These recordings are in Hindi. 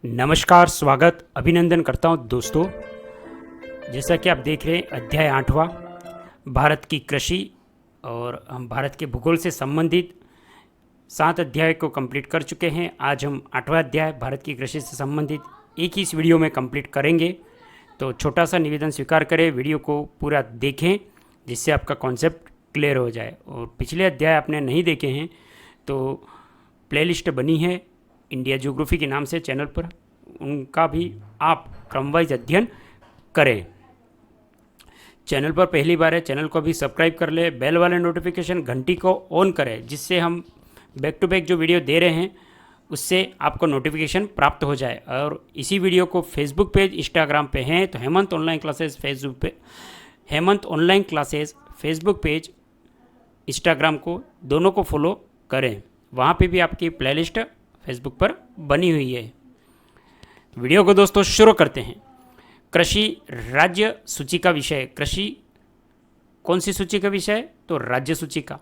नमस्कार, स्वागत, अभिनंदन करता हूँ दोस्तों। जैसा कि आप देख रहे हैं अध्याय 8वां भारत की कृषि और हम भारत के भूगोल से संबंधित 7 अध्याय को कंप्लीट कर चुके हैं। आज हम 8वां अध्याय भारत की कृषि से संबंधित एक ही इस वीडियो में कंप्लीट करेंगे। तो छोटा सा निवेदन स्वीकार करें, वीडियो को पूरा देखें जिससे आपका कॉन्सेप्ट क्लियर हो जाए। और पिछले अध्याय आपने नहीं देखे हैं तो प्लेलिस्ट बनी है इंडिया ज्योग्राफी के नाम से चैनल पर, उनका भी आप क्रमवाइज अध्ययन करें। चैनल पर पहली बार है, चैनल को भी सब्सक्राइब कर ले, बेल वाले नोटिफिकेशन घंटी को ऑन करें जिससे हम बैक टू बैक जो वीडियो दे रहे हैं उससे आपको नोटिफिकेशन प्राप्त हो जाए। और इसी वीडियो को फेसबुक पेज, इंस्टाग्राम पे हैं तो हेमंत ऑनलाइन क्लासेस फेसबुक पे, Hemant online classes Facebook page, Instagram को दोनों को फॉलो करें। वहाँ पे भी आपकी प्लेलिस्ट फेसबुक पर बनी हुई है। वीडियो को दोस्तों शुरू करते हैं। कृषि राज्य सूची का विषय। कृषि कौन सी सूची का विषय? तो राज्य सूची का।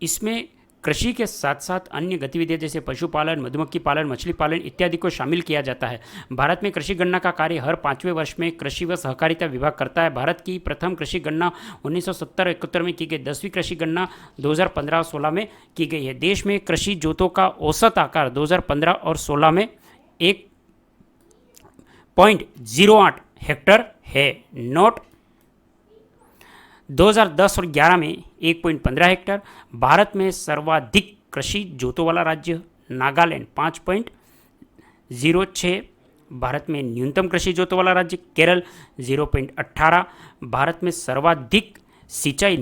इसमें कृषि के साथ साथ अन्य गतिविधियां जैसे पशुपालन, मधुमक्खी पालन, मछली पालन इत्यादि को शामिल किया जाता है। भारत में कृषि गणना का कार्य हर 5वें वर्ष में कृषि व सहकारिता विभाग करता है। भारत की प्रथम कृषि गणना 1970-71 में की गई। 10वीं कृषि गणना 2015-16 में की गई है। देश में कृषि जोतों का औसत आकार 2015 और 16 में 1.08 हेक्टर है। नोट 2010 और 11 में 1.15 हेक्टर। भारत में सर्वाधिक कृषि जोतों वाला राज्य नागालैंड 5.06। भारत में न्यूनतम कृषि जोतों वाला राज्य केरल 0.18। भारत में सर्वाधिक सिंचाई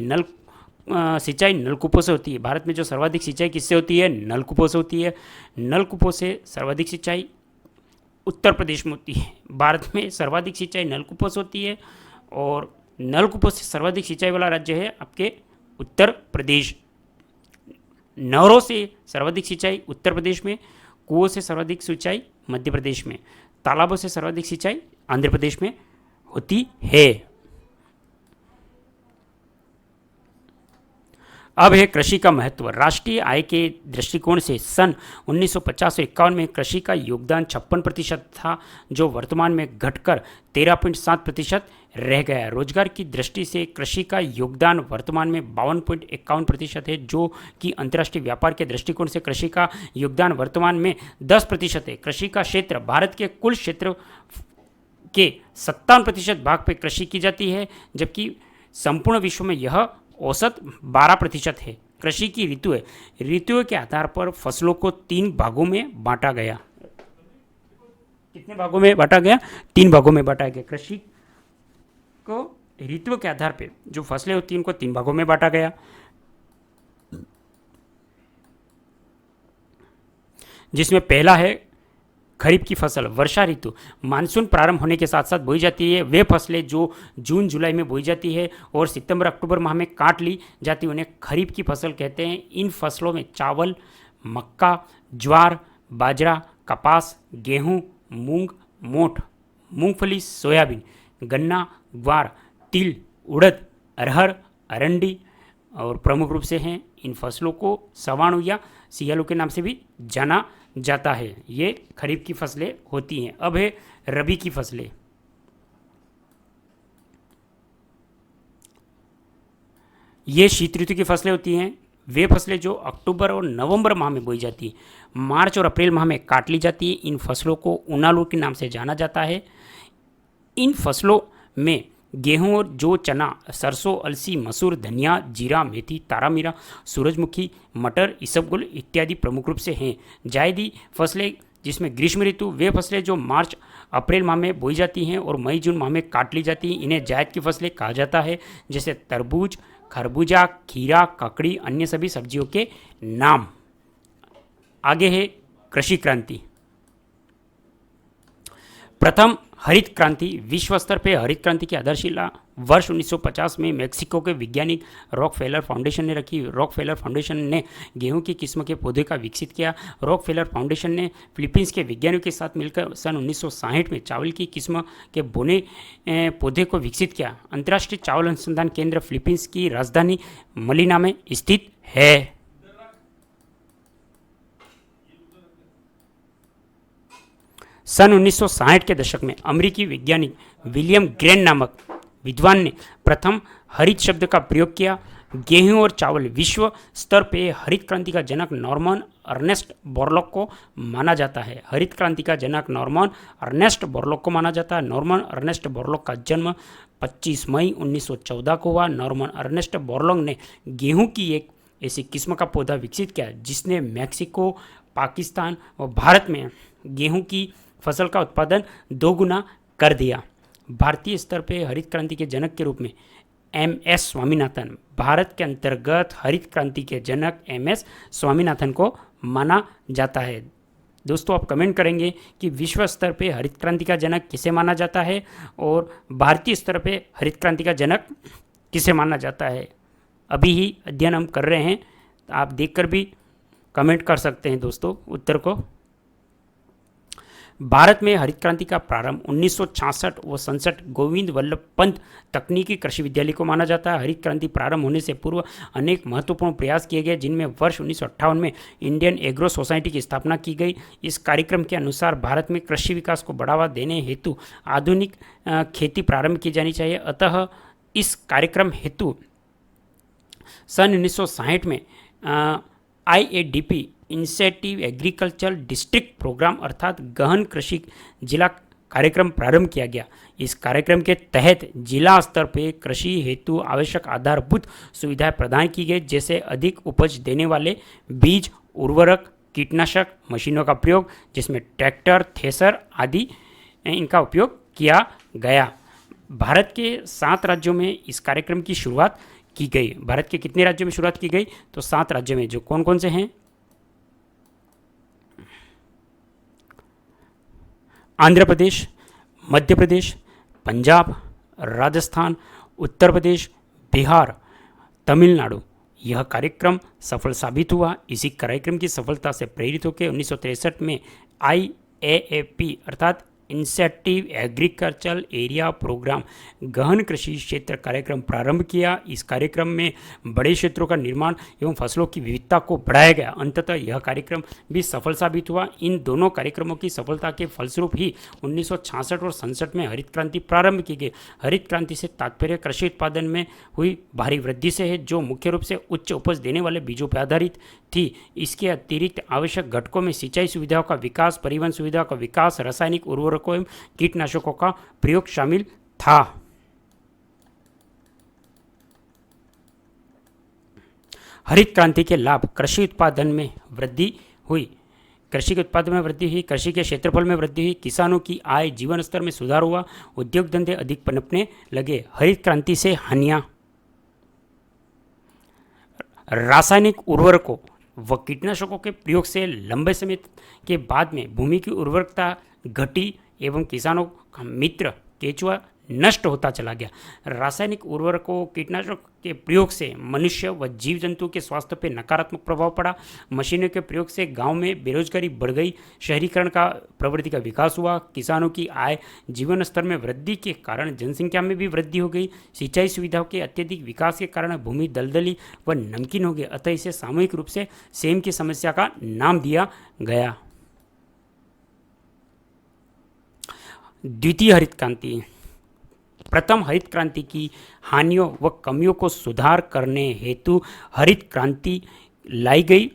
नलकूपों से होती है। भारत में जो सर्वाधिक सिंचाई किससे होती है? नलकूपों से होती है। नलकूपों से सर्वाधिक सिंचाई उत्तर प्रदेश में होती है। भारत में सर्वाधिक सिंचाई नलकूपों से होती है और नलकूपों से सर्वाधिक सिंचाई वाला राज्य है आपके उत्तर प्रदेश। नहरों से सर्वाधिक सिंचाई उत्तर प्रदेश में, कुओं से सर्वाधिक सिंचाई मध्य प्रदेश में, तालाबों से सर्वाधिक सिंचाई आंध्र प्रदेश में होती है। अब है कृषि का महत्व। राष्ट्रीय आय के दृष्टिकोण से सन 1950 और 51 में कृषि का योगदान 56% था, जो वर्तमान में घटकर 13.7% रह गया। रोजगार की दृष्टि से कृषि का योगदान वर्तमान में 52.51% है, जो कि अंतर्राष्ट्रीय व्यापार के दृष्टिकोण से कृषि का योगदान वर्तमान में 10% है। कृषि का क्षेत्र भारत के कुल क्षेत्र के 57% भाग पर कृषि की जाती है, जबकि संपूर्ण विश्व में यह औसत 12% है। कृषि की ऋतु है। ऋतुओं के आधार पर फसलों को 3 भागों में बांटा गया। कितने भागों में बांटा गया? 3 भागों में बांटा गया। कृषि को ऋतुओं के आधार पर जो फसलें होती हैं उनको 3 भागों में बांटा गया, जिसमें पहला है खरीफ की फसल। वर्षा ऋतु मानसून प्रारंभ होने के साथ साथ बोई जाती है। वे फसलें जो जून जुलाई में बोई जाती है और सितंबर अक्टूबर माह में काट ली जाती है उन्हें खरीफ की फसल कहते हैं। इन फसलों में चावल, मक्का, ज्वार, बाजरा, कपास, गेहूं, मूंग, मोठ, मूंगफली, सोयाबीन, गन्ना, ग्वार, तिल, उड़द, अरहर, अरंडी और प्रमुख रूप से हैं। इन फसलों को सवाणु या सियालू के नाम से भी जाना जाता है। ये खरीफ की फसलें होती हैं। अब है रबी की फसलें। ये शीत ऋतु की फसलें होती हैं। वे फसलें जो अक्टूबर और नवंबर माह में बोई जाती हैं, मार्च और अप्रैल माह में काट ली जाती है। इन फसलों को उनालू के नाम से जाना जाता है। इन फसलों में गेहूं और जौ, चना, सरसों, अलसी, मसूर, धनिया, जीरा, मेथी, तारामीरा, सूरजमुखी, मटर, इसबगुल इत्यादि प्रमुख रूप से हैं। जायदी फसलें जिसमें ग्रीष्म ऋतु, वे फसलें जो मार्च अप्रैल माह में बोई जाती हैं और मई जून माह में काट ली जाती हैं, इन्हें जायद की फसलें कहा जाता है। जैसे तरबूज, खरबूजा, खीरा, ककड़ी, अन्य सभी सब्जियों के नाम। आगे है कृषि क्रांति। प्रथम हरित क्रांति। विश्व स्तर पर हरित क्रांति की आधारशिला वर्ष 1950 में मेक्सिको के वैज्ञानिक रॉकफेलर फाउंडेशन ने रखी। रॉकफेलर फाउंडेशन ने गेहूं की किस्म के पौधे का विकसित किया। रॉकफेलर फाउंडेशन ने फिलीपींस के वैज्ञानिकों के साथ मिलकर सन 1960 में चावल की किस्म के बोने पौधे को विकसित किया। अंतर्राष्ट्रीय चावल अनुसंधान केंद्र फिलीपींस की राजधानी मनीला में स्थित है। सन 1960 के दशक में अमेरिकी वैज्ञानिक विलियम ग्रैंड नामक विद्वान ने प्रथम हरित शब्द का प्रयोग किया। गेहूं और चावल विश्व स्तर पर हरित क्रांति का जनक नॉर्मन अर्नेस्ट बोरलॉग को माना जाता है। हरित क्रांति का जनक नॉर्मन अर्नेस्ट बोरलॉग को माना जाता है। नॉर्मन अर्नेस्ट बोरलॉग का जन्म 25 मई 1914 को हुआ। नॉर्मन अर्नेस्ट बोरलॉग ने गेहूं की एक ऐसी किस्म का पौधा विकसित किया जिसने मैक्सिको, पाकिस्तान और भारत में गेहूं की फसल का उत्पादन 2 गुना कर दिया। भारतीय स्तर पर हरित क्रांति के जनक के रूप में एम.एस. स्वामीनाथन, भारत के अंतर्गत हरित क्रांति के जनक एम.एस. स्वामीनाथन को माना जाता है। दोस्तों, आप कमेंट करेंगे कि विश्व स्तर पे हरित क्रांति का जनक किसे माना जाता है और भारतीय स्तर पे हरित क्रांति का जनक किसे माना जाता है। अभी ही अध्ययन हम कर रहे हैं, आप देखकर भी कमेंट कर सकते हैं दोस्तों उत्तर को। भारत में हरित क्रांति का प्रारंभ 1966 व 67 गोविंद वल्लभ पंत तकनीकी कृषि विद्यालय को माना जाता है। हरित क्रांति प्रारंभ होने से पूर्व अनेक महत्वपूर्ण प्रयास किए गए, जिनमें वर्ष 1958 में इंडियन एग्रो सोसाइटी की स्थापना की गई। इस कार्यक्रम के अनुसार भारत में कृषि विकास को बढ़ावा देने हेतु आधुनिक खेती प्रारंभ की जानी चाहिए। अतः इस कार्यक्रम हेतु सन 1960 में IADP इंसेटिव एग्रीकल्चर डिस्ट्रिक्ट प्रोग्राम अर्थात गहन कृषि जिला कार्यक्रम प्रारंभ किया गया। इस कार्यक्रम के तहत जिला स्तर पर कृषि हेतु आवश्यक आधारभूत सुविधाएं प्रदान की गई, जैसे अधिक उपज देने वाले बीज, उर्वरक, कीटनाशक, मशीनों का प्रयोग जिसमें ट्रैक्टर, थ्रेसर आदि इनका उपयोग किया गया। भारत के 7 राज्यों में इस कार्यक्रम की शुरुआत की गई। भारत के कितने राज्यों में शुरुआत की गई? तो 7 राज्यों में, जो कौन कौन से हैं? आंध्र प्रदेश, मध्य प्रदेश, पंजाब, राजस्थान, उत्तर प्रदेश, बिहार, तमिलनाडु। यह कार्यक्रम सफल साबित हुआ। इसी कार्यक्रम की सफलता से प्रेरित होकर 1963 में IAAP अर्थात इंसेटिव एग्रीकल्चर एरिया प्रोग्राम गहन कृषि क्षेत्र कार्यक्रम प्रारंभ किया। इस कार्यक्रम में बड़े क्षेत्रों का निर्माण एवं फसलों की विविधता को बढ़ाया गया। अंततः यह कार्यक्रम भी सफल साबित हुआ। इन दोनों कार्यक्रमों की सफलता के फलस्वरूप ही 1966 और 67 में हरित क्रांति प्रारंभ की गई। हरित क्रांति से तात्पर्य कृषि उत्पादन में हुई भारी वृद्धि से है, जो मुख्य रूप से उच्च उपज देने वाले बीजों पर आधारित थी। इसके अतिरिक्त आवश्यक घटकों में सिंचाई सुविधाओं का विकास, परिवहन सुविधाओं का विकास, रासायनिक उर्वरकों एवं कीटनाशकों का प्रयोग शामिल था। हरित क्रांति के लाभ कृषि उत्पादन में वृद्धि हुई। कृषि के उत्पादन में वृद्धि हुई, कृषि के क्षेत्रफल में वृद्धि हुई, किसानों की आय, जीवन स्तर में सुधार हुआ, उद्योग धंधे अधिक पनपने लगे। हरित क्रांति से हानियां, रासायनिक उर्वरकों व कीटनाशकों के प्रयोग से लंबे समय के बाद में भूमि की उर्वरकता घटी एवं किसानों का मित्र केचुआ नष्ट होता चला गया। रासायनिक उर्वरकों, कीटनाशक के प्रयोग से मनुष्य व जीव जंतुओं के स्वास्थ्य पर नकारात्मक प्रभाव पड़ा। मशीनों के प्रयोग से गांव में बेरोजगारी बढ़ गई। शहरीकरण का प्रवृत्ति का विकास हुआ। किसानों की आय, जीवन स्तर में वृद्धि के कारण जनसंख्या में भी वृद्धि हो गई। सिंचाई सुविधाओं के अत्यधिक विकास के कारण भूमि दलदली व नमकीन हो गई। अतः इसे सामूहिक रूप से सेम की समस्या का नाम दिया गया। द्वितीय हरित क्रांति। प्रथम हरित क्रांति की हानियों व कमियों को सुधार करने हेतु हरित क्रांति लाई गई।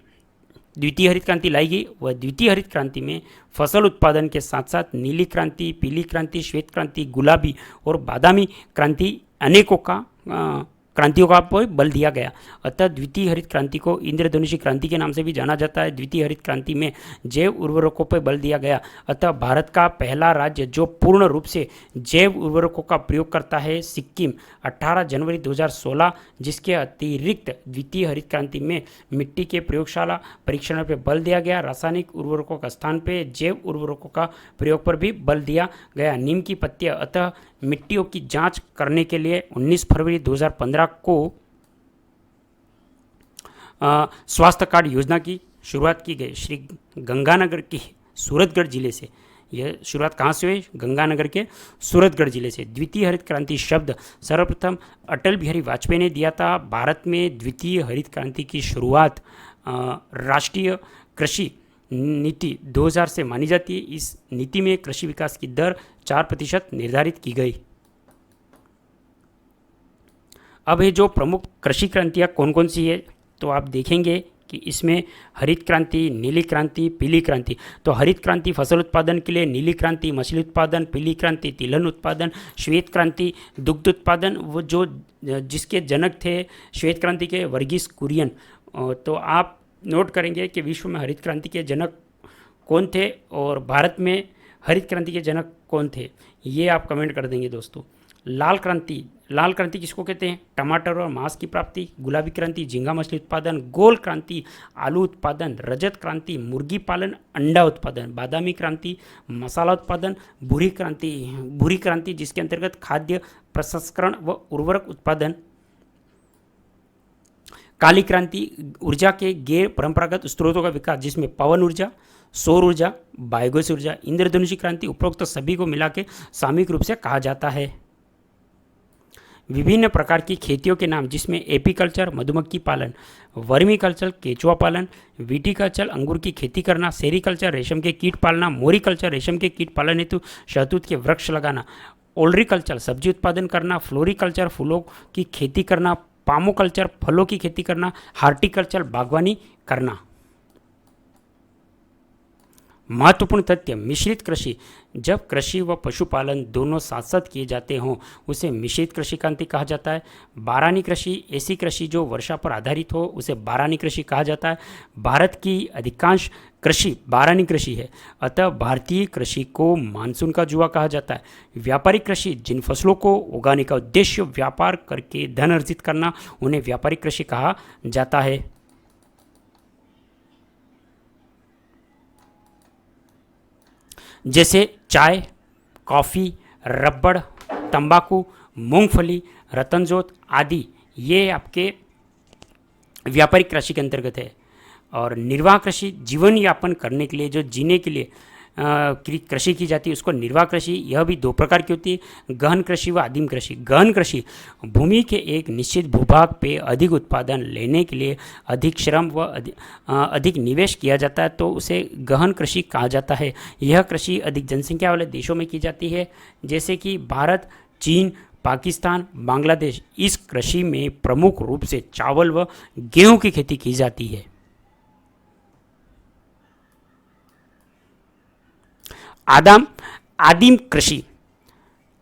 द्वितीय हरित क्रांति लाई गई व द्वितीय हरित क्रांति में फसल उत्पादन के साथ साथ नीली क्रांति, पीली क्रांति, श्वेत क्रांति, गुलाबी और बादामी क्रांति अनेकों का क्रांतियों का बल दिया गया। अतः द्वितीय हरित क्रांति को इंद्रधनुषी क्रांति के नाम से भी जाना जाता है। द्वितीय हरित क्रांति में जैव उर्वरकों पर बल दिया गया। अतः भारत का पहला राज्य जो पूर्ण रूप से जैव उर्वरकों का प्रयोग करता है सिक्किम, 18 जनवरी 2016। जिसके अतिरिक्त द्वितीय हरित क्रांति में मिट्टी के प्रयोगशाला परीक्षण पर बल दिया गया। रासायनिक उर्वरकों का स्थान पर जैव उर्वरकों का प्रयोग पर भी बल दिया गया। नीम की पत्तियां, अतः मिट्टियों की जांच करने के लिए 19 फरवरी 2015 को स्वास्थ्य कार्ड योजना की शुरुआत की गई। श्री गंगानगर की सूरतगढ़ जिले से यह शुरुआत कहाँ से हुई? गंगानगर के सूरतगढ़ जिले से। द्वितीय हरित क्रांति शब्द सर्वप्रथम अटल बिहारी वाजपेयी ने दिया था। भारत में द्वितीय हरित क्रांति की शुरुआत राष्ट्रीय कृषि नीति 2000 से मानी जाती है। इस नीति में कृषि विकास की दर 4% निर्धारित की गई। अब ये जो प्रमुख कृषि क्रांतियाँ कौन कौन सी है, तो आप देखेंगे कि इसमें हरित क्रांति, नीली क्रांति, पीली क्रांति। तो हरित क्रांति फसल उत्पादन के लिए, नीली क्रांति मछली उत्पादन, पीली क्रांति तिलहन उत्पादन, श्वेत क्रांति दुग्ध उत्पादन। वो जो जिसके जनक थे श्वेत क्रांति के वर्गीस कुरियन। तो आप नोट करेंगे कि विश्व में हरित क्रांति के जनक कौन थे और भारत में हरित क्रांति के जनक कौन थे, ये आप कमेंट कर देंगे दोस्तों। लाल क्रांति, लाल क्रांति किसको कहते हैं? टमाटर और मांस की प्राप्ति। गुलाबी क्रांति झींगा मछली उत्पादन। गोल क्रांति आलू उत्पादन। रजत क्रांति मुर्गी पालन अंडा उत्पादन। बादामी क्रांति मसाला उत्पादन। भूरी क्रांति जिसके अंतर्गत खाद्य प्रसंस्करण व उर्वरक उत्पादन। काली क्रांति ऊर्जा के गैर परंपरागत स्रोतों का विकास जिसमें पवन ऊर्जा, सौर ऊर्जा, बायोगैस ऊर्जा। इंद्रधनुषी क्रांति उपरोक्त सभी को मिला के सामूहिक रूप से कहा जाता है। विभिन्न प्रकार की खेतियों के नाम जिसमें एपीकल्चर मधुमक्खी पालन, वर्मीकल्चर केचुआ पालन, विटीकल्चर अंगूर की खेती करना, सेरीकल्चर रेशम के कीट पालना, मोरीकल्चर रेशम के कीट पालन हेतु शहतूत के वृक्ष लगाना, ओलरीकल्चर सब्जी उत्पादन करना, फ्लोरीकल्चर फूलों की खेती करना, पामोकल्चर फलों की खेती करना, हार्टिकल्चर बागवानी करना। महत्वपूर्ण तथ्य, मिश्रित कृषि, जब कृषि व पशुपालन दोनों साथ साथ किए जाते हों उसे मिश्रित कृषि क्रांति कहा जाता है। बारानी कृषि, ऐसी कृषि जो वर्षा पर आधारित हो उसे बारानी कृषि कहा जाता है। भारत की अधिकांश कृषि बारानी कृषि है, अतः भारतीय कृषि को मानसून का जुआ कहा जाता है। व्यापारिक कृषि, जिन फसलों को उगाने का उद्देश्य व्यापार करके धन अर्जित करना, उन्हें व्यापारिक कृषि कहा जाता है। जैसे चाय, कॉफ़ी, रबड़, तंबाकू, मूंगफली, रतनजोत आदि, ये आपके व्यापारिक कृषि के अंतर्गत है। और निर्वाह कृषि, जीवन यापन करने के लिए जो जीने के लिए कृषि की जाती है उसको निर्वाह कृषि। यह भी दो प्रकार की होती है, गहन कृषि व आदिम कृषि। गहन कृषि भूमि के एक निश्चित भूभाग पे अधिक उत्पादन लेने के लिए अधिक श्रम व अधिक निवेश किया जाता है, तो उसे गहन कृषि कहा जाता है। यह कृषि अधिक जनसंख्या वाले देशों में की जाती है, जैसे कि भारत, चीन, पाकिस्तान, बांग्लादेश। इस कृषि में प्रमुख रूप से चावल व गेहूं की खेती की जाती है। आदिम कृषि,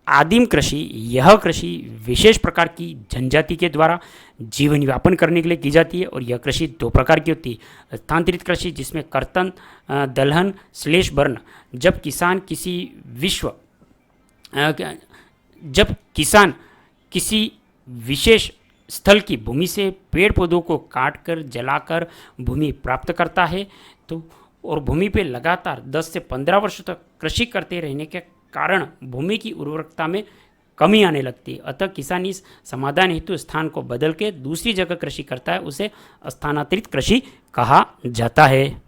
आदिम कृषि यह कृषि विशेष प्रकार की जनजाति के द्वारा जीवन यापन करने के लिए की जाती है और यह कृषि दो प्रकार की होती है। स्थानांतरित कृषि जिसमें कर्तन, दलहन, श्लेष बर्न, जब किसान किसी विशेष स्थल की भूमि से पेड़ पौधों को काटकर जलाकर भूमि प्राप्त करता है, तो और भूमि पे लगातार 10 से 15 वर्ष तक कृषि करते रहने के कारण भूमि की उर्वरकता में कमी आने लगती है। अतः किसान इस समाधान हेतु स्थान को बदल के दूसरी जगह कृषि करता है, उसे स्थानांतरित कृषि कहा जाता है।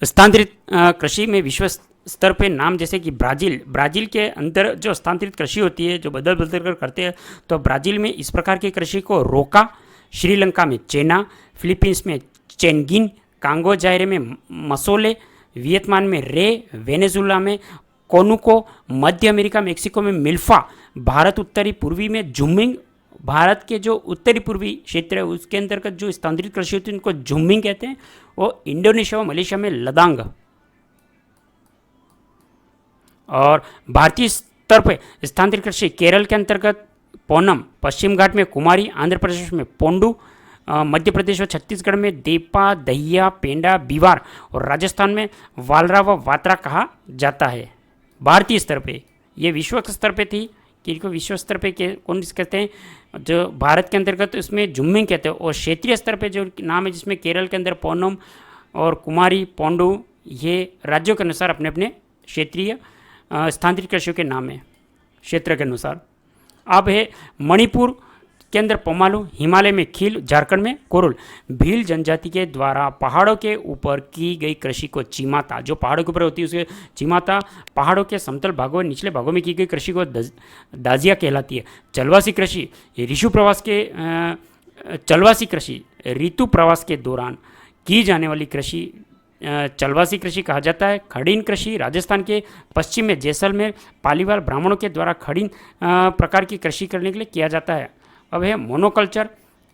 स्थानांतरित कृषि में विश्व स्तर पे नाम जैसे कि ब्राज़ील के अंदर जो स्थानांतरित कृषि होती है, जो बदल बदल कर करते हैं, तो ब्राज़ील में इस प्रकार की कृषि को रोका, श्रीलंका में चेना, फिलीपींस में चेनगिन, कांगो जायरे में मसोले, वियतनाम में रे, वेनेजुला में कोनुको, मध्य अमेरिका मेक्सिको में मिल्फा, भारत उत्तरी पूर्वी में झुमिंग। भारत के जो उत्तरी पूर्वी क्षेत्र है उसके अंतर्गत जो स्थानांतरित कृषि होती है उनको झुमिंग कहते हैं। वो इंडोनेशिया और मलेशिया में लदांग। और भारतीय स्तर पर स्थानांतरित कृषि केरल के अंतर्गत पोनम, पश्चिम घाट में कुमारी, आंध्र प्रदेश में पोंडू, मध्य प्रदेश और छत्तीसगढ़ में देपा, दहिया, पेंडा, बीवार और राजस्थान में वालरा व वात्रा कहा जाता है। भारतीय स्तर पे ये विश्व स्तर पे थी कि इनको विश्व स्तर पे कौन कहते हैं, जो भारत के अंतर्गत तो इसमें झुम्मिंग कहते हैं। और क्षेत्रीय स्तर पे जो नाम है जिसमें केरल के अंदर पोनम और कुमारी, पोंडू, ये राज्यों के अनुसार अपने अपने क्षेत्रीय स्थानांतरित कृषियों के नाम है क्षेत्र के अनुसार। अब है मणिपुर के अंदर पोमालू, हिमालय में खील, झारखंड में कोरुल। भील जनजाति के द्वारा पहाड़ों के ऊपर की गई कृषि को चिमाता, जो पहाड़ों के ऊपर होती है उसे चिमाता, पहाड़ों के समतल भागों और निचले भागों में की गई कृषि को दाजिया कहलाती है। चलवासी कृषि ऋतु प्रवास के दौरान की जाने वाली कृषि चलवासी कृषि कहा जाता है। खड़ीन कृषि राजस्थान के पश्चिम में जैसलमेर पालीवाल ब्राह्मणों के द्वारा खड़ीन प्रकार की कृषि करने के लिए किया जाता है। अब है मोनोकल्चर,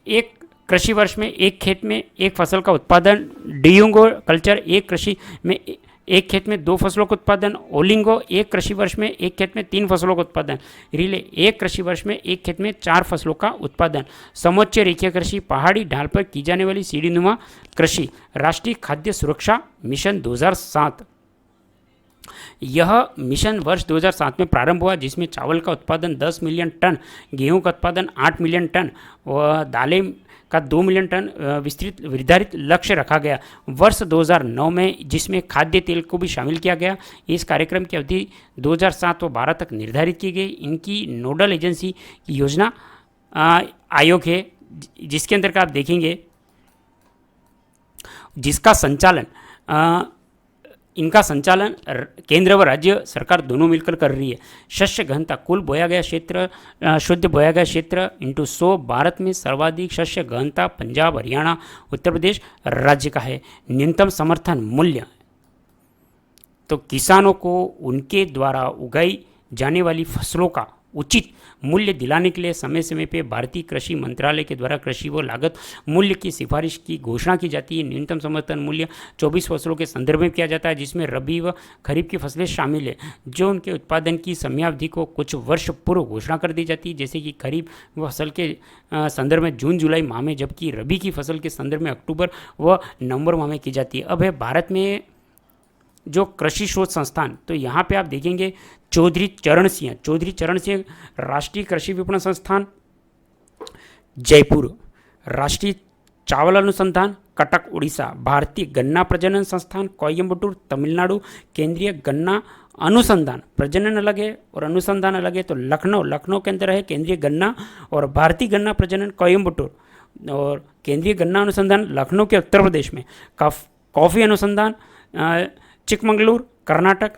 एक कृषि वर्ष में एक खेत में एक फसल का उत्पादन। डियुंगो कल्चर, एक कृषि में एक खेत में दो फसलों का उत्पादन। ओलिंगो, एक कृषि वर्ष में एक खेत में तीन फसलों का उत्पादन। रिले, एक कृषि वर्ष में एक खेत में चार फसलों का उत्पादन। समोच्च रेखीय कृषि, पहाड़ी ढाल पर की जाने वाली सीढ़ीनुमा कृषि। राष्ट्रीय खाद्य सुरक्षा मिशन 2007, यह मिशन वर्ष 2007 में प्रारंभ हुआ, जिसमें चावल का उत्पादन 10 मिलियन टन, गेहूं का उत्पादन 8 मिलियन टन व दालें का 2 मिलियन टन विस्तृत निर्धारित लक्ष्य रखा गया वर्ष 2009 में, जिसमें खाद्य तेल को भी शामिल किया गया। इस कार्यक्रम की अवधि 2007 व 12 तक निर्धारित की गई। इनकी नोडल एजेंसी की योजना आयोग है, जिसके अंतर्गत आप देखेंगे जिसका संचालन इनका संचालन केंद्र व राज्य सरकार दोनों मिलकर कर रही है। शस्य घनता, कुल बोया गया क्षेत्र, शुद्ध बोया गया क्षेत्र इंटू 100, भारत में सर्वाधिक शस्य घनता पंजाब, हरियाणा, उत्तर प्रदेश राज्य का है। न्यूनतम समर्थन मूल्य, तो किसानों को उनके द्वारा उगाई जाने वाली फसलों का उचित मूल्य दिलाने के लिए समय समय पर भारतीय कृषि मंत्रालय के द्वारा कृषि व लागत मूल्य की सिफारिश की घोषणा की जाती है। न्यूनतम समर्थन मूल्य 24 फसलों के संदर्भ में किया जाता है, जिसमें रबी व खरीफ की फसलें शामिल है, जो उनके उत्पादन की समयावधि को कुछ वर्ष पूर्व घोषणा कर दी जाती है, जैसे कि खरीफ फसल के संदर्भ में जून जुलाई माह में, जबकि रबी की फसल के संदर्भ में अक्टूबर व नवंबर माह में की जाती है। अब है भारत में जो कृषि शोध संस्थान, तो यहाँ पे आप देखेंगे चौधरी चरण सिंह राष्ट्रीय कृषि विपणन संस्थान जयपुर, राष्ट्रीय चावल अनुसंधान कटक उड़ीसा, भारतीय गन्ना प्रजनन संस्थान कोयम्बटूर तमिलनाडु, केंद्रीय गन्ना अनुसंधान, प्रजनन अलग है और अनुसंधान अलग है, तो लखनऊ के अंदर है केंद्रीय गन्ना, और भारतीय गन्ना प्रजनन कोयम्बटूर, और केंद्रीय गन्ना अनुसंधान लखनऊ के उत्तर प्रदेश में। कॉफ़ी अनुसंधान चिकमंगलूर कर्नाटक,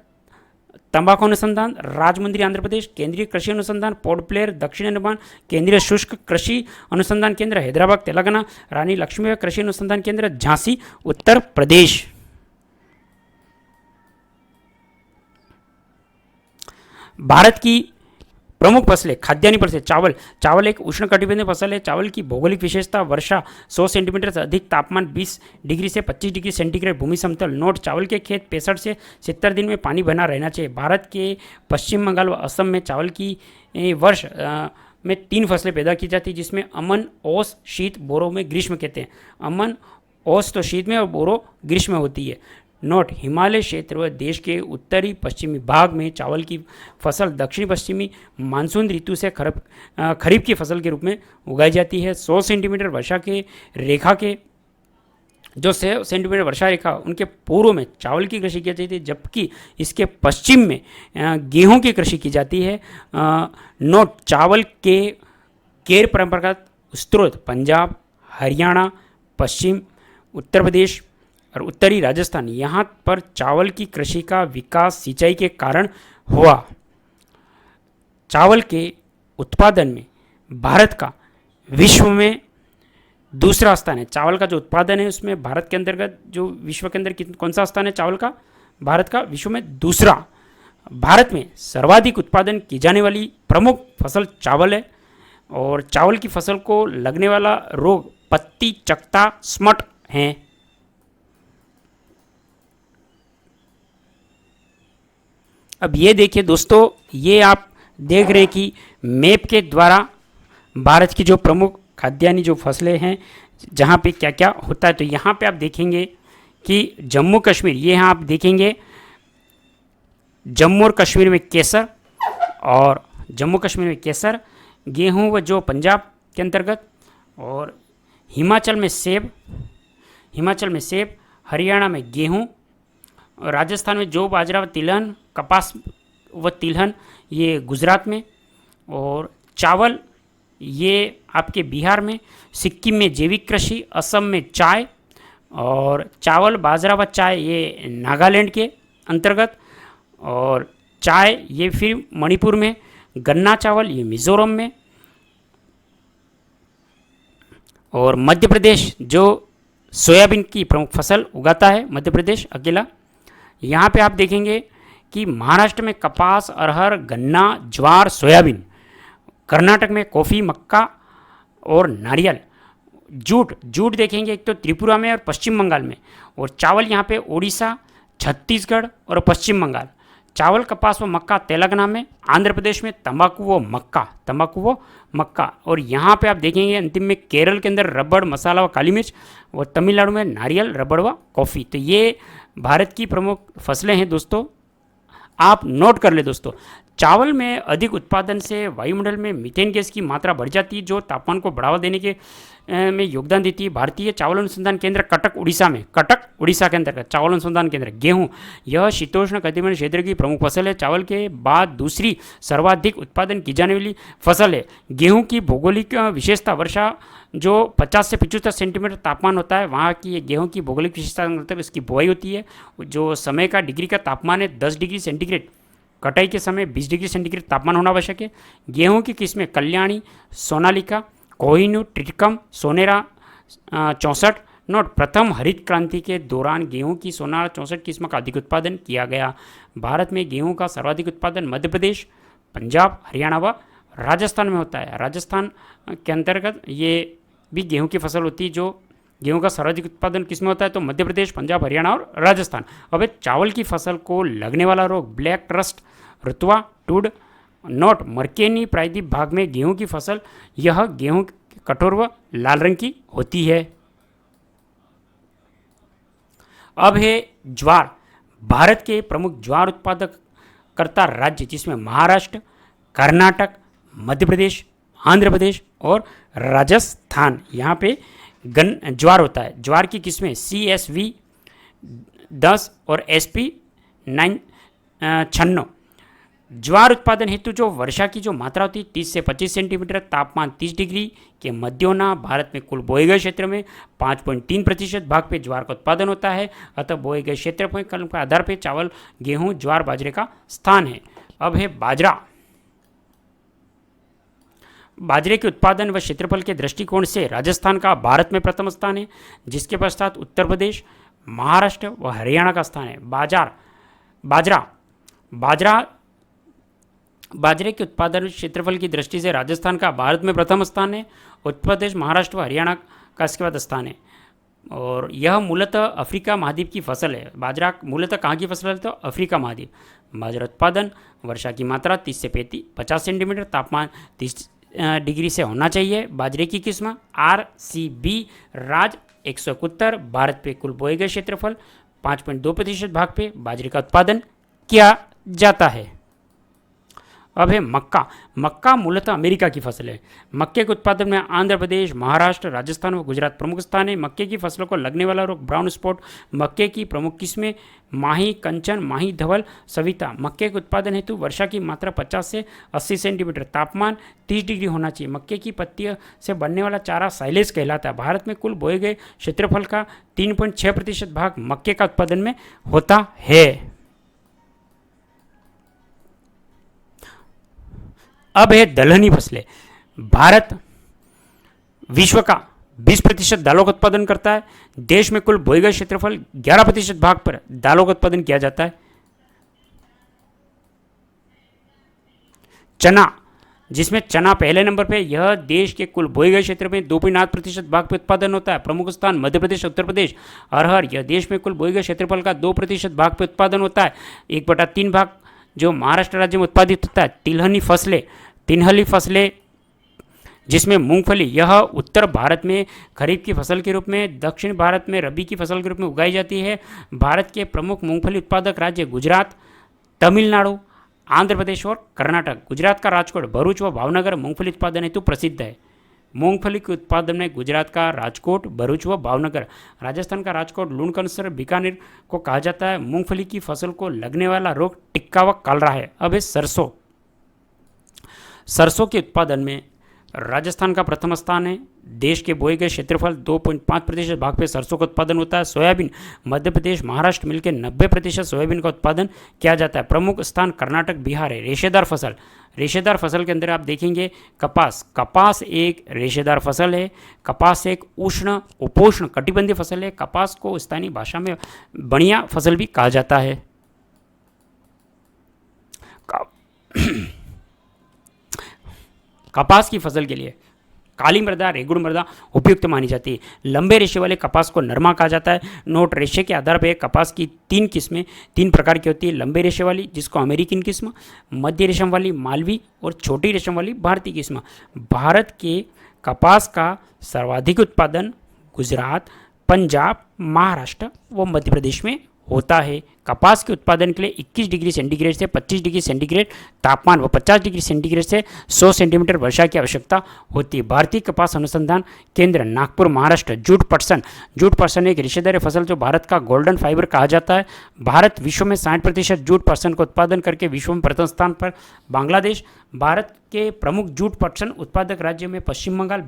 तंबाकू अनुसंधान राजमुंद्री आंध्र प्रदेश, केंद्रीय कृषि अनुसंधान पोर्ट ब्लेयर दक्षिण अंडमान, केंद्रीय शुष्क कृषि अनुसंधान केंद्र हैदराबाद तेलंगाना, रानी लक्ष्मीबाई कृषि अनुसंधान केंद्र झांसी उत्तर प्रदेश। भारत की प्रमुख फसलें, खाद्यान्नी फसलें, चावल एक उष्णकटिबंधीय फसल है। चावल की भौगोलिक विशेषता वर्षा 100 सेंटीमीटर से अधिक, तापमान 20 डिग्री से 25 डिग्री सेंटीग्रेड, भूमि समतल। नोट, चावल के खेत 65 से 70 दिन में पानी बना रहना चाहिए। भारत के पश्चिम बंगाल व असम में चावल की वर्ष में 3 फसलें पैदा की जाती है, जिसमें अमन, ओस, शीत, बोरो में ग्रीष्म कहते हैं। अमन, ओस तो शीत में और बोरो ग्रीष्म में होती है। नोट, हिमालय क्षेत्र व देश के उत्तरी पश्चिमी भाग में चावल की फसल दक्षिण पश्चिमी मानसून ऋतु से खरीफ की फसल के रूप में उगाई जाती है। 100 सेंटीमीटर वर्षा के रेखा के जो 100 सेंटीमीटर वर्षा रेखा उनके पूर्व में चावल की कृषि की जाती है, जबकि इसके पश्चिम में गेहूं की कृषि की जाती है। नोट, चावल के गैर परंपरागत स्रोत पंजाब, हरियाणा, पश्चिम उत्तर प्रदेश और उत्तरी राजस्थान, यहाँ पर चावल की कृषि का विकास सिंचाई के कारण हुआ। चावल के उत्पादन में भारत का विश्व में दूसरा स्थान है। चावल का जो उत्पादन है उसमें भारत के अंतर्गत जो विश्व के अंदर कौन सा स्थान है चावल का? भारत का विश्व में दूसरा। भारत में सर्वाधिक उत्पादन की जाने वाली प्रमुख फसल चावल है, और चावल की फसल को लगने वाला रोग पत्ती चकता स्मट है। अब ये देखिए दोस्तों, ये आप देख रहे हैं कि मैप के द्वारा भारत की जो प्रमुख खाद्यान्नी जो फसलें हैं जहाँ पे क्या क्या होता है। तो यहाँ पे आप देखेंगे कि जम्मू कश्मीर, ये यहाँ आप देखेंगे जम्मू और कश्मीर में केसर, और जम्मू कश्मीर में केसर, गेहूँ व जो पंजाब के अंतर्गत, और हिमाचल में सेब, हरियाणा में गेहूँ, और राजस्थान में जौ, बाजरा व तिलहन, कपास व तिलहन ये गुजरात में, और चावल ये आपके बिहार में, सिक्किम में जैविक कृषि, असम में चाय, और चावल बाजरा व चाय ये नागालैंड के अंतर्गत, और चाय ये फिर मणिपुर में, गन्ना चावल ये मिज़ोरम में, और मध्य प्रदेश जो सोयाबीन की प्रमुख फसल उगाता है मध्य प्रदेश अकेला। यहाँ पे आप देखेंगे कि महाराष्ट्र में कपास, अरहर, गन्ना, ज्वार, सोयाबीन, कर्नाटक में कॉफ़ी, मक्का और नारियल, जूट जूट देखेंगे एक तो त्रिपुरा में और पश्चिम बंगाल में, और चावल यहाँ पे उड़ीसा, छत्तीसगढ़ और पश्चिम बंगाल। चावल, कपास व मक्का तेलंगाना में, आंध्र प्रदेश में तंबाकू व मक्का, और यहाँ पे आप देखेंगे अंतिम में केरल के अंदर रबड़, मसाला व काली मिर्च, और तमिलनाडु में नारियल, रबड़ व कॉफ़ी। तो ये भारत की प्रमुख फसलें हैं दोस्तों, आप नोट कर ले दोस्तों। चावल में अधिक उत्पादन से वायुमंडल में मीथेन गैस की मात्रा बढ़ जाती है, जो तापमान को बढ़ावा देने के में योगदान देती है। भारतीय चावल अनुसंधान केंद्र कटक उड़ीसा के अंतर्गत चावल अनुसंधान केंद्र। गेहूं, यह शीतोष्ण कटिबंधीय क्षेत्र की प्रमुख फसल है। चावल के बाद दूसरी सर्वाधिक उत्पादन की जाने वाली फसल है। गेहूं की भौगोलिक विशेषता, वर्षा जो 50 से 75 सेंटीमीटर तापमान होता है, वहाँ की गेहूं की भौगोलिक विशेषता मतलब इसकी बुआई होती है। जो समय का डिग्री का तापमान है 10 डिग्री सेंटीग्रेड, कटाई के समय 20 डिग्री सेंटीग्रेड तापमान होना आवश्यक है। गेहूं की किस्में कल्याणी, सोनालिका, कोहिनूर, टिटकम, सोनेरा 64। नोट, प्रथम हरित क्रांति के दौरान गेहूं की सोनारा 64 किस्म का अधिक उत्पादन किया गया। भारत में गेहूं का सर्वाधिक उत्पादन मध्य प्रदेश, पंजाब, हरियाणा व राजस्थान में होता है। राजस्थान के अंतर्गत ये भी गेहूं की फसल होती है। जो गेहूं का सर्वाधिक उत्पादन किसमें होता है, तो मध्य प्रदेश, पंजाब, हरियाणा और राजस्थान। अब चावल की फसल को लगने वाला रोग, ब्लैक रस्ट, रुतवा, टूड। नोट, मरकेनी प्रायद्वीप भाग में गेहूं की फसल, यह गेहूं कठोर व लाल रंग की होती है। अब है ज्वार। भारत के प्रमुख ज्वार उत्पादक करता राज्य, जिसमें महाराष्ट्र, कर्नाटक, मध्य प्रदेश, आंध्र प्रदेश और राजस्थान, यहाँ पे ज्वार होता है। ज्वार की किस्में CSV 10 और SP 996। ज्वार उत्पादन हेतु जो वर्षा की जो मात्रा होती है 30 से 25 सेंटीमीटर, तापमान 30 डिग्री के मध्य होना। भारत में कुल बोए गए क्षेत्र में 5.3% भाग पे ज्वार का उत्पादन होता है। अतः बोए गए क्षेत्रफल के आधार पर चावल, गेहूं, ज्वार, बाजरे का स्थान है। अब है बाजरा। बाजरे के उत्पादन व क्षेत्रफल के दृष्टिकोण से राजस्थान का भारत में प्रथम स्थान है, जिसके पश्चात उत्तर प्रदेश, महाराष्ट्र व हरियाणा का स्थान है। बाजरे के उत्पादन क्षेत्रफल की दृष्टि से राजस्थान का भारत में प्रथम स्थान है। उत्तर प्रदेश, महाराष्ट्र व हरियाणा का इसके बाद स्थान है। और यह मूलतः अफ्रीका महाद्वीप की फसल है। बाजरा मूलतः कहाँ की फसल है, तो अफ्रीका महाद्वीप। बाजरा उत्पादन, वर्षा की मात्रा 30 से 50 सेंटीमीटर, तापमान 30 डिग्री से होना चाहिए। बाजरे की किस्म RCB राज 171। भारत पे कुल बोए गए क्षेत्रफल 5.2% भाग पे बाजरे का उत्पादन किया जाता है। अब है मक्का मूलतः अमेरिका की फसल है। मक्के के उत्पादन में आंध्र प्रदेश, महाराष्ट्र, राजस्थान व गुजरात प्रमुख स्थान है। मक्के की फसलों को लगने वाला रोग, ब्राउन स्पॉट। मक्के की प्रमुख किस्में माही, कंचन, माही, धवल, सविता। मक्के के उत्पादन हेतु वर्षा की मात्रा 50 से 80 सेंटीमीटर, तापमान 30 डिग्री होना चाहिए। मक्के की पत्तियों से बनने वाला चारा साइलेज कहलाता है। भारत में कुल बोए गए क्षेत्रफल का 3.6% भाग मक्के का उत्पादन में होता है। अब है दलहनी फसलें। भारत विश्व का 20% दालों का उत्पादन करता है। देश में कुल बोए गए क्षेत्रफल 11% भाग पर दालों का उत्पादन किया जाता है। चना, जिसमें चना पहले नंबर पे, यह देश के कुल बोए गए क्षेत्र में 2.8% भाग पर उत्पादन होता है। प्रमुख स्थान मध्य प्रदेश, उत्तर प्रदेश। अरहर, यह देश में कुल बोए गए क्षेत्रफल का 2% भाग पर उत्पादन होता है। 1/3 भाग जो महाराष्ट्र राज्य में उत्पादित होता है। तिलहनी फसलें, जिसमें मूंगफली, यह उत्तर भारत में खरीफ की फसल के रूप में, दक्षिण भारत में रबी की फसल के रूप में उगाई जाती है। भारत के प्रमुख मूंगफली उत्पादक राज्य गुजरात, तमिलनाडु, आंध्र प्रदेश और कर्नाटक। गुजरात का राजकोट, भरूच व भावनगर मूंगफली उत्पादन हेतु प्रसिद्ध है। मूंगफली के उत्पादन में गुजरात का राजकोट, भरूच व भावनगर, राजस्थान का राजकोट, लूणकरसर, बीकानेर को कहा जाता है। मूंगफली की फसल को लगने वाला रोग टिक्का व कालरा है। अब है सरसों के उत्पादन में राजस्थान का प्रथम स्थान है। देश के बोए गए क्षेत्रफल 2.5% भाग पे सरसों का उत्पादन होता है। सोयाबीन, मध्य प्रदेश, महाराष्ट्र मिलकर 90% सोयाबीन का उत्पादन किया जाता है। प्रमुख स्थान कर्नाटक, बिहार है। रेशेदार फसल, रेशेदार फसल के अंदर आप देखेंगे कपास, कपास एक रेशेदार फसल है। कपास एक उष्ण उपोष्ण कटिबंधीय फसल है। कपास को स्थानीय भाषा में बढ़िया फसल भी कहा जाता है। कपास की फसल के लिए काली मृदा, रेगुड़ मृदा उपयुक्त मानी जाती है। लंबे रेशे वाले कपास को नरमा कहा जाता है। नोट, रेशे के आधार पर कपास की तीन किस्में, तीन प्रकार की होती है। लंबे रेशे वाली जिसको अमेरिकन किस्म, मध्य रेशम वाली मालवी और छोटी रेशम वाली भारतीय किस्म। भारत के कपास का सर्वाधिक उत्पादन गुजरात, पंजाब, महाराष्ट्र व मध्य प्रदेश में होता है। कपास के उत्पादन के लिए 21 डिग्री सेंटीग्रेड से 25 डिग्री सेंटीग्रेड तापमान व 50 डिग्री सेंटीग्रेड से 100 सेंटीमीटर वर्षा की आवश्यकता होती है। भारतीय कपास अनुसंधान केंद्र, नागपुर, महाराष्ट्र। जूट पटसन, जूट पटसन एक रेशेदार फसल जो भारत का गोल्डन फाइबर कहा जाता है। भारत विश्व में 60% जूट पटसन का उत्पादन करके विश्व में प्रथम स्थान पर। बांग्लादेश भारत के प्रमुख जूट पटसन उत्पादक राज्यों में पश्चिम बंगाल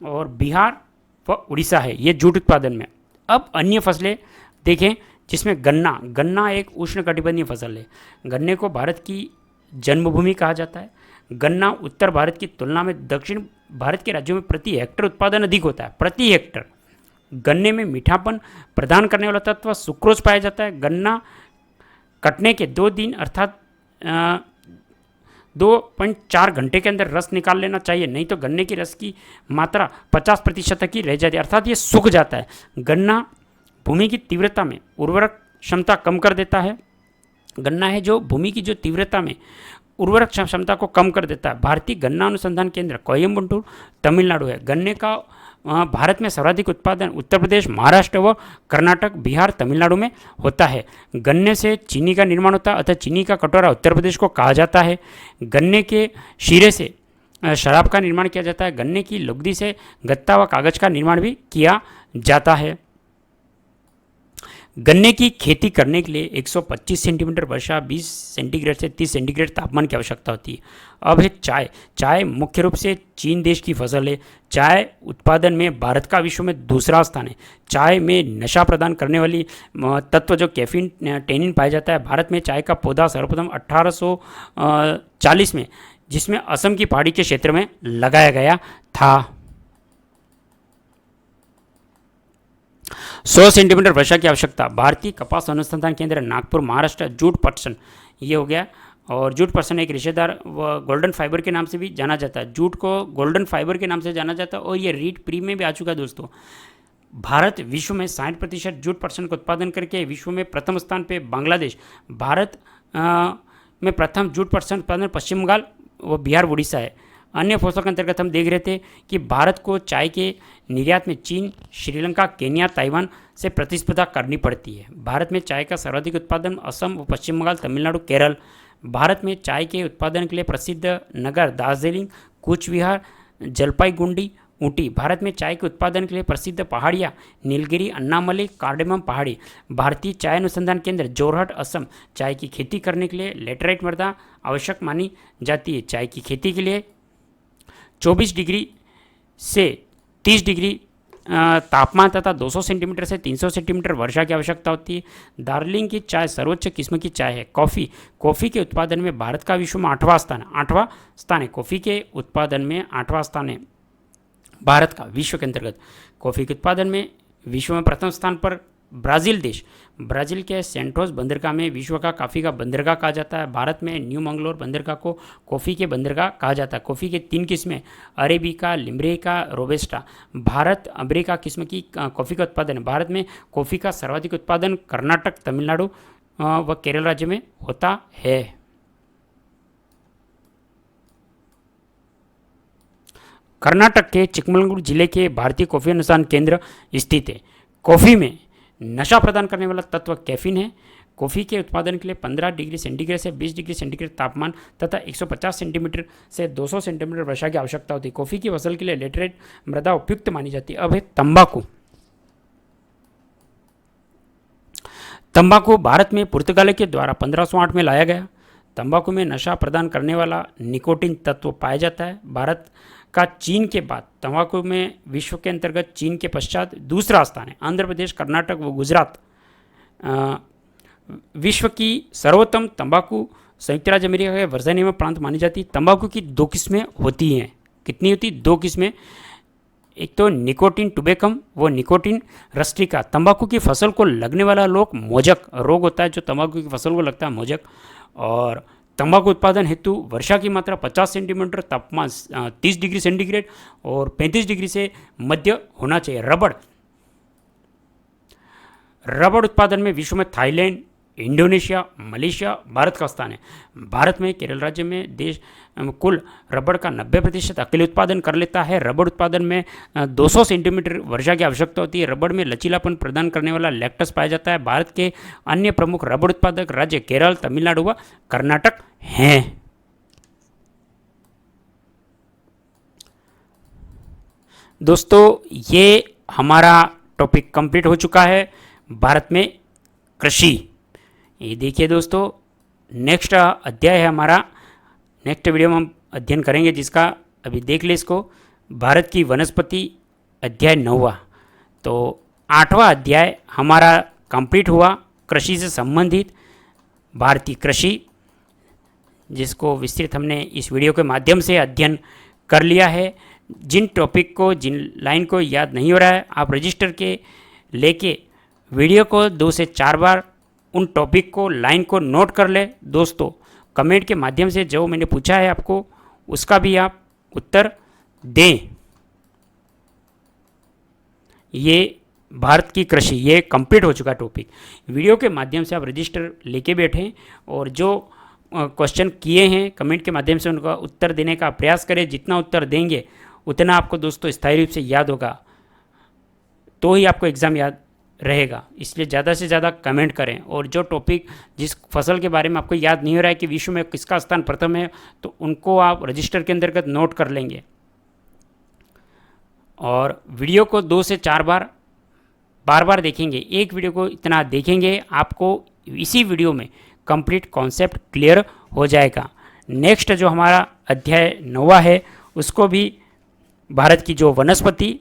और बिहार व उड़ीसा है, ये जूट उत्पादन में। अब अन्य फसलें देखें जिसमें गन्ना एक उष्णकटिबंधीय फसल है। गन्ने को भारत की जन्मभूमि कहा जाता है। गन्ना उत्तर भारत की तुलना में दक्षिण भारत के राज्यों में प्रति हेक्टर उत्पादन अधिक होता है। प्रति हेक्टर गन्ने में मीठापन प्रदान करने वाला तत्व सुक्रोज पाया जाता है। गन्ना कटने के 2 दिन अर्थात 2.4 घंटे के अंदर रस निकाल लेना चाहिए, नहीं तो गन्ने की रस की मात्रा 50% तक ही रह जाती है, अर्थात ये सूख जाता है। गन्ना भूमि की तीव्रता में उर्वरक क्षमता कम कर देता है। गन्ना है जो भूमि की जो तीव्रता में उर्वरक क्षमता को कम कर देता है। भारतीय गन्ना अनुसंधान केंद्र कोयम्बटूर, तमिलनाडु है। गन्ने का भारत में सर्वाधिक उत्पादन उत्तर प्रदेश, महाराष्ट्र व कर्नाटक, बिहार, तमिलनाडु में होता है। गन्ने से चीनी का निर्माण होता है, अतः चीनी का कटोरा उत्तर प्रदेश को कहा जाता है। गन्ने के शीरे से शराब का निर्माण किया जाता है। गन्ने की लुगदी से गत्ता व कागज का निर्माण भी किया जाता है। गन्ने की खेती करने के लिए 125 सेंटीमीटर वर्षा, 20 सेंटीग्रेड से 30 सेंटीग्रेड तापमान की आवश्यकता होती है। अब है चाय। चाय मुख्य रूप से चीन देश की फसल है। चाय उत्पादन में भारत का विश्व में दूसरा स्थान है। चाय में नशा प्रदान करने वाली तत्व जो कैफीन, टेनिन पाया जाता है। भारत में चाय का पौधा सर्वप्रथम 1840 में, जिसमें असम की पहाड़ी के क्षेत्र में लगाया गया था। 100 सेंटीमीटर वर्षा की आवश्यकता। भारतीय कपास अनुसंधान केंद्र, नागपुर, महाराष्ट्र। जूट पटसन ये हो गया। और जूट पटसन एक रेशेदार व गोल्डन फाइबर के नाम से भी जाना जाता है। जूट को गोल्डन फाइबर के नाम से जाना जाता है और ये रीड प्री में भी आ चुका है दोस्तों। भारत विश्व में 60% जूट पटसन का उत्पादन करके विश्व में प्रथम स्थान पे। बांग्लादेश भारत में प्रथम जूट पटसन उत्पादन पश्चिम बंगाल व बिहार, उड़ीसा है। अन्य फसलों के अंतर्गत हम देख रहे थे कि भारत को चाय के निर्यात में चीन, श्रीलंका, केन्या, ताइवान से प्रतिस्पर्धा करनी पड़ती है। भारत में चाय का सर्वाधिक उत्पादन असम व पश्चिम बंगाल, तमिलनाडु, केरल। भारत में चाय के उत्पादन के लिए प्रसिद्ध नगर दार्जिलिंग, कूचबिहार, जलपाईगुड़ी, ऊटी। भारत में चाय के उत्पादन के लिए प्रसिद्ध पहाड़ियाँ नीलगिरी, अन्नामलई, कार्डेमम पहाड़ी। भारतीय चाय अनुसंधान केंद्र, जोरहट, असम। चाय की खेती करने के लिए लेटराइट मृदा आवश्यक मानी जाती है। चाय की खेती के लिए 24 डिग्री से 30 डिग्री तापमान तथा 200 सेंटीमीटर से 300 सेंटीमीटर वर्षा की आवश्यकता होती है। दार्जिलिंग की चाय सर्वोच्च किस्म की चाय है। कॉफ़ी के उत्पादन में भारत का विश्व में 8वां स्थान है। कॉफ़ी के उत्पादन में 8वां स्थान है भारत का विश्व के अंतर्गत। कॉफ़ी के उत्पादन में विश्व में प्रथम स्थान पर ब्राज़ील देश। ब्राज़ील के सेंटोस बंदरगाह में विश्व का कॉफ़ी का बंदरगाह कहा जाता है। भारत में न्यू मंगलोर बंदरगाह को कॉफ़ी के बंदरगाह कहा जाता है। कॉफ़ी के 3 किस्में, अरेबिका, लिम्ब्रेका, रोबेस्टा। भारत अमेरिका किस्म की कॉफ़ी का उत्पादन है। भारत में कॉफ़ी का सर्वाधिक उत्पादन कर्नाटक, तमिलनाडु व केरल राज्य में होता है। कर्नाटक के चिकमंगलूर जिले के भारतीय कॉफ़ी अनुसंधान केंद्र स्थित है। कॉफ़ी में नशा प्रदान करने वाला तत्व कैफीन है। कॉफ़ी के उत्पादन के लिए 15 डिग्री सेंटीग्रेड से 20 डिग्री सेंटीग्रेड तापमान तथा 150 सेंटीमीटर से 200 सेंटीमीटर वर्षा की आवश्यकता होती है। कॉफ़ी की फसल के लिए लेटराइट मृदा उपयुक्त मानी जाती है। अब है तंबाकू। तंबाकू भारत में पुर्तगाली के द्वारा 1508 में लाया गया। तंबाकू में नशा प्रदान करने वाला निकोटीन तत्व पाया जाता है। भारत का चीन के बाद तंबाकू में विश्व के अंतर्गत चीन के पश्चात दूसरा स्थान है। आंध्र प्रदेश, कर्नाटक व गुजरात विश्व की सर्वोत्तम तंबाकू संयुक्त राज्य अमेरिका के वर्जीनिया में प्रांत मानी जाती है। तंबाकू की 2 किस्में होती हैं। कितनी होती? 2 किस्में। एक तो निकोटीन टुबेकम, वो निकोटीन रस्टिका, तंबाकू की फसल को लगने वाला मोजक रोग होता है जो तंबाकू की फसल को लगता है, मोजक। और तंबाकू उत्पादन हेतु वर्षा की मात्रा 50 सेंटीमीटर, तापमान 30 डिग्री सेंटीग्रेड और 35 डिग्री से मध्य होना चाहिए। रबड़ उत्पादन में विश्व में थाईलैंड, इंडोनेशिया, मलेशिया, भारत का स्थान है। भारत में केरल राज्य में देश कुल रबड़ का 90% अकेले उत्पादन कर लेता है। रबड़ उत्पादन में 200 सेंटीमीटर वर्षा की आवश्यकता होती है। रबड़ में लचीलापन प्रदान करने वाला लैक्टस पाया जाता है। भारत के अन्य प्रमुख रबड़ उत्पादक राज्य केरल, तमिलनाडु व कर्नाटक हैं। दोस्तों, ये हमारा टॉपिक कंप्लीट हो चुका है, भारत में कृषि। ये देखिए दोस्तों, नेक्स्ट अध्याय है हमारा, नेक्स्ट वीडियो में हम अध्ययन करेंगे जिसका अभी देख ले इसको, भारत की वनस्पति, अध्याय 9वां। तो 8वां अध्याय हमारा कंप्लीट हुआ, कृषि से संबंधित भारतीय कृषि, जिसको विस्तृत हमने इस वीडियो के माध्यम से अध्ययन कर लिया है। जिन टॉपिक को, जिन लाइन को याद नहीं हो रहा है, आप रजिस्टर के लेके वीडियो को 2 से 4 बार उन टॉपिक को, लाइन को नोट कर ले। दोस्तों, कमेंट के माध्यम से जो मैंने पूछा है आपको, उसका भी आप उत्तर दें। ये भारत की कृषि, ये कंप्लीट हो चुका टॉपिक। वीडियो के माध्यम से आप रजिस्टर लेके बैठें और जो क्वेश्चन किए हैं कमेंट के माध्यम से उनका उत्तर देने का प्रयास करें। जितना उत्तर देंगे उतना आपको दोस्तों स्थायी रूप से याद होगा, तो ही आपको एग्ज़ाम याद रहेगा। इसलिए ज़्यादा से ज़्यादा कमेंट करें। और जो टॉपिक, जिस फसल के बारे में आपको याद नहीं हो रहा है कि विश्व में किसका स्थान प्रथम है, तो उनको आप रजिस्टर के अंतर्गत नोट कर लेंगे। और वीडियो को 2 से 4 बार बार देखेंगे। एक वीडियो को इतना देखेंगे, आपको इसी वीडियो में कंप्लीट कॉन्सेप्ट क्लियर हो जाएगा। नेक्स्ट जो हमारा अध्याय 9वां है, उसको भी भारत की जो वनस्पति,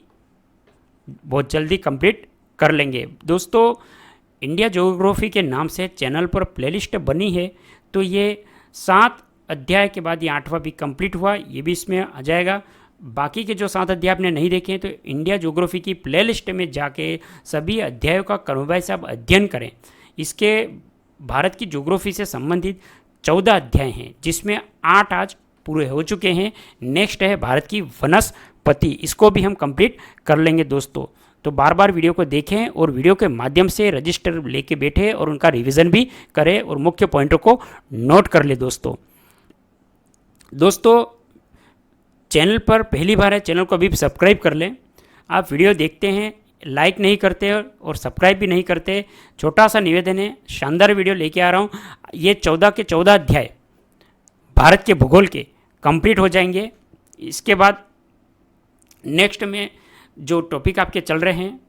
बहुत जल्दी कंप्लीट कर लेंगे। दोस्तों, इंडिया ज्योग्राफी के नाम से चैनल पर प्लेलिस्ट बनी है, तो ये 7 अध्याय के बाद ये 8वां भी कंप्लीट हुआ, ये भी इसमें आ जाएगा। बाकी के जो 7 अध्याय आपने नहीं देखे हैं, तो इंडिया ज्योग्राफी की प्लेलिस्ट में जाके सभी अध्यायों का क्रमवार से आप अध्ययन करें। इसके भारत की ज्योग्राफी से संबंधित 14 अध्याय हैं, जिसमें 8 आज पूरे हो चुके हैं। नेक्स्ट है भारत की वनस्पति, इसको भी हम कंप्लीट कर लेंगे दोस्तों। तो बार बार वीडियो को देखें और वीडियो के माध्यम से रजिस्टर लेके बैठे और उनका रिवीजन भी करें और मुख्य पॉइंटों को नोट कर ले दोस्तों, चैनल पर पहली बार है, चैनल को अभी सब्सक्राइब कर लें। आप वीडियो देखते हैं, लाइक नहीं करते और सब्सक्राइब भी नहीं करते, छोटा सा निवेदन है। शानदार वीडियो लेके आ रहा हूँ। ये 14 के 14 अध्याय भारत के भूगोल के कंप्लीट हो जाएंगे। इसके बाद नेक्स्ट में जो टॉपिक आपके चल रहे हैं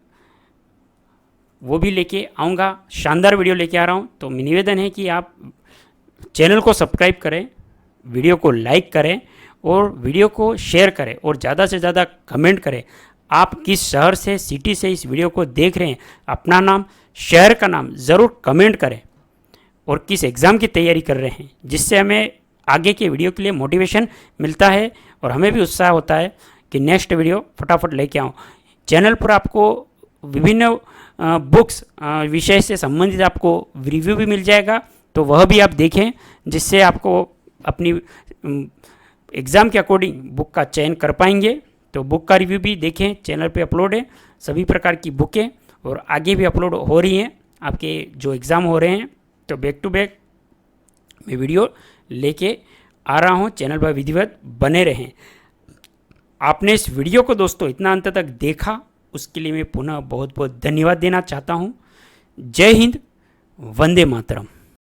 वो भी लेके आऊँगा, शानदार वीडियो लेके आ रहा हूँ। तो निवेदन है कि आप चैनल को सब्सक्राइब करें, वीडियो को लाइक करें और वीडियो को शेयर करें और ज़्यादा से ज़्यादा कमेंट करें। आप किस शहर से, सिटी से इस वीडियो को देख रहे हैं, अपना नाम, शहर का नाम ज़रूर कमेंट करें और किस एग्ज़ाम की तैयारी कर रहे हैं, जिससे हमें आगे के वीडियो के लिए मोटिवेशन मिलता है और हमें भी उत्साह होता है कि नेक्स्ट वीडियो फटाफट लेके आऊँ। चैनल पर आपको विभिन्न बुक्स, विषय से संबंधित आपको रिव्यू भी मिल जाएगा, तो वह भी आप देखें, जिससे आपको अपनी एग्ज़ाम के अकॉर्डिंग बुक का चयन कर पाएंगे। तो बुक का रिव्यू भी देखें, चैनल पे अपलोड है सभी प्रकार की बुकें और आगे भी अपलोड हो रही हैं आपके जो एग्ज़ाम हो रहे हैं। तो बैक टू बैक मैं वीडियो लेके आ रहा हूँ, चैनल पर विधिवत बने रहें। आपने इस वीडियो को दोस्तों इतना अंत तक देखा, उसके लिए मैं पुनः बहुत बहुत धन्यवाद देना चाहता हूँ। जय हिंद, वंदे मातरम।